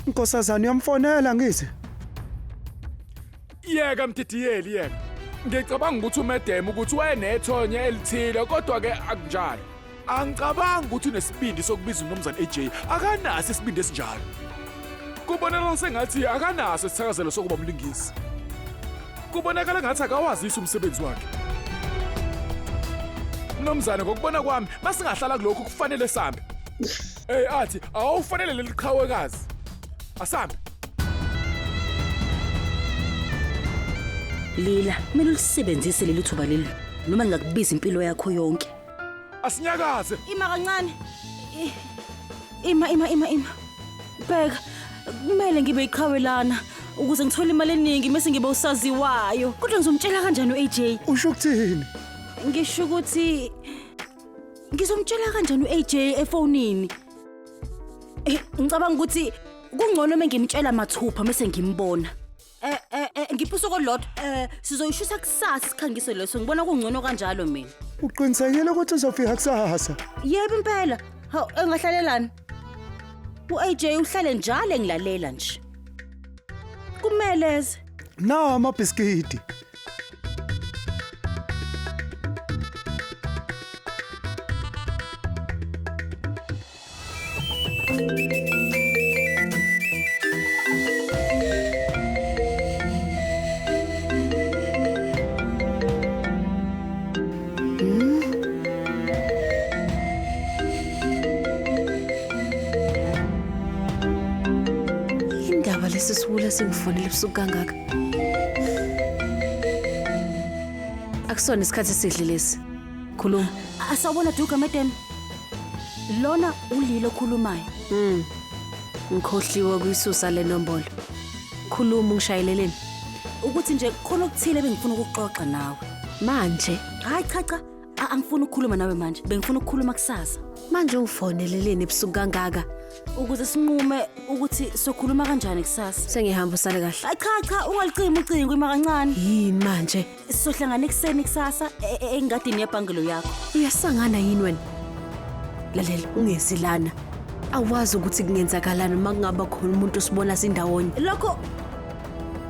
Nkosazana uyamfonela ngithi. Yeka Mdidiyeli yeka. Ngicabanga ukuthi umedem ukuthi wayenethonya elithile kodwa ke akunjalo. Angicabanga ukuthi unesibindi sokubiza uNomzana AJ. Akanaso isibindi esinjalo. Kubonakala sengathi akanaso isithakazelo sokuba umlingisi. Kubonakala ngathi akawazisa umsebenzi wakhe. Mnumzane ngokubona kwami masingahlala kulokho kufanele sambe. Athi awufanele leli qhawekazi. Asambe. Lila, kumele ulisebenzise leli thuba leli noma ngingakubiza impilo yakho yonke. Asinyakaze. Ima kancane. Ima. Bheka, kumele ngibe iqhawe lana ukuze ngithole imali eningi bese ngibe usaziwayo. Kodwa ngizomtshela kanjani uAJ? Usho ukuthini? Ngisho ukuthi ngizomtshela kanjani uAJ efonini. Ngicabanga ukuthi kungcono mengimtshela mathupha bese ngimbona. Ngiphuso kodlodwa sizoyishisa kusasa isikhangiso leso ngibona kungcono kanjalo mina. Uqinisekile ukuthi uzofika kusasa? Yebo impela. Hawu engahlalelani? uAJ uhlale njalo engilalela nje. Kumeleze. Nawo amabhiskiti. Indaba lesisiwula singifonele ebusuku kangaka. Akusona isikhathi esidle lesi. Khuluma. Asawubona Duka madam. Lona ulilo okhulumayo. Ngikhohliwe kuyisusa le nombolo. Khuluma ungishayeleleni. Ukuthi nje khona okuthile bengifuna ukuxoxa nawe. Manje, Hayi cha. Angifuni ukukhuluma nawe manje. Bengifuna ukukhuluma kusasa. manje ungifoneleleni ebusuku kangaka. Ukuze sinqume ukuthi sokhuluma kanjani kusasa. Sengihamba usale kahle. Hayi cha ungalicimi ucingo ima kancane. Yini manje? Sizohlangana ekseni kusasa engadini yebhangelo yakho. Uyasangana yini wena? Lalela ungezilana. Awazi ukuthi kungenzakalani uma kungaba khona umuntu osibona sindawonye. Lokho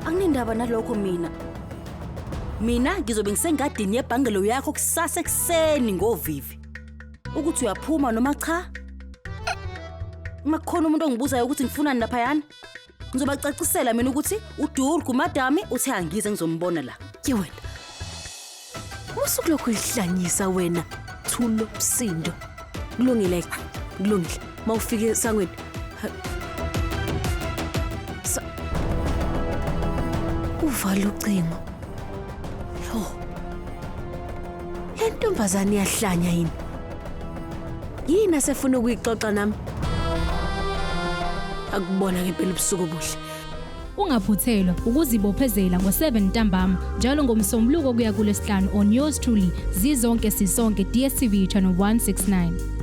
anginendaba nalokho mina. Mina ngizobe ngisengadini yebhangelo yakho kusasa ekseni ngovivi. Ukuthi uyaphuma noma cha? Makhona umuntu ongibuzayo ukuthi ngifunani laphayana? Ngizobacacisela mina ukuthi uDulgu madami uthe angize ngizombona la. Ke wena. Musuku lokho ihlanyisa wena. Thulo msindo. Kulungile. Mawufike esangweni. Uvala ucingo. Yo. Le ntombazane iyahlanya yini? Yini asefuna ukuyixoxa nami? Akubona ngempela ubusuku obuhle. Ungaphuthelwa ukuzibophezela ngo7 ntambama njalo ngomsombuluko kuya kuLesihlanu on yours truly Zizonke Sisonke DStv channel 169.